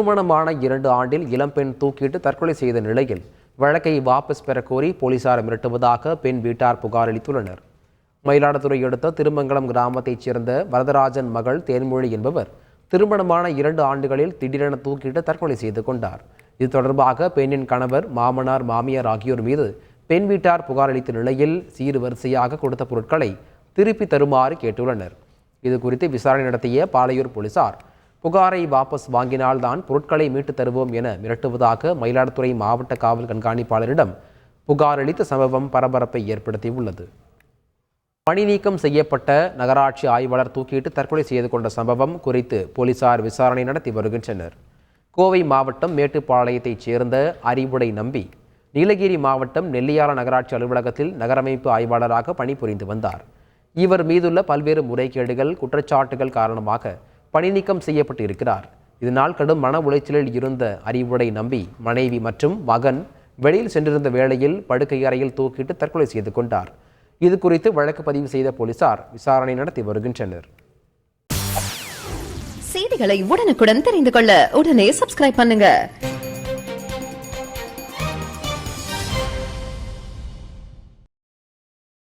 திருமணமான 2 ஆண்டில் இளம்பெண் தூக்கிட்டு தற்கொலை செய்த நிலையில் வழக்கை வாபஸ் பெற கோரி போலீசார் மிரட்டுவதாக பெண் வீட்டார் புகார் அளித்துள்ளனர். மயிலாடுதுறை அடுத்த திருமங்கலம் கிராமத்தைச் சேர்ந்த வரதராஜன் மகள் தேன்மொழி என்பவர் திருமணமான 2 ஆண்டுகளில் திடீரென தூக்கிட்டு தற்கொலை செய்து கொண்டார். இது தொடர்பாக பெண்ணின் கணவர், மாமனார், மாமியார் ஆகியோர் மீது பெண் வீட்டார் புகார் அளித்த நிலையில் சீர்வரிசையாக கொடுத்த பொருட்களை திருப்பி தருமாறு கேட்டுள்ளனர். இது குறித்து விசாரணை நடத்திய பாலையூர் போலீசார் புகாரை வாபஸ் வாங்கினால்தான் பொருட்களை மீட்டு தருவோம் என மிரட்டுவதாக மயிலாடுதுறை மாவட்ட காவல் கண்காணிப்பாளரிடம் புகார் அளித்த சம்பவம் பரபரப்பை ஏற்படுத்தியுள்ளது. பணி நீக்கம் செய்யப்பட்ட நகராட்சி ஆய்வாளர் தூக்கிட்டு தற்கொலை செய்து கொண்ட சம்பவம் குறித்து போலீசார் விசாரணை நடத்தி வருகின்றனர். கோவை மாவட்டம் மேட்டுப்பாளையத்தைச் சேர்ந்த அறிவுடை நம்பி நீலகிரி மாவட்டம் நெல்லியால நகராட்சி அலுவலகத்தில் நகரமைப்பு ஆய்வாளராக பணிபுரிந்து வந்தார். இவர் மீதுள்ள பல்வேறு முறைகேடுகள், குற்றச்சாட்டுகள் காரணமாக பணி நீக்கம் செய்யப்பட்டு இருக்கிறார். இதனால் கடும் மன உளைச்சலில் இருந்த அறிவுடை நம்பி மனைவி மற்றும் மகன் வெளியில் சென்றிருந்த வேளையில் படுக்கை அறையில் தூக்கிட்டு தற்கொலை செய்து கொண்டார். இது குறித்து வழக்கு பதிவு செய்த போலீசார் விசாரணை நடத்தி வருகின்றனர். செய்திகளை உடனுக்குடன் தெரிந்து கொள்ள உடனே சப்ஸ்கிரைப் பண்ணுங்க.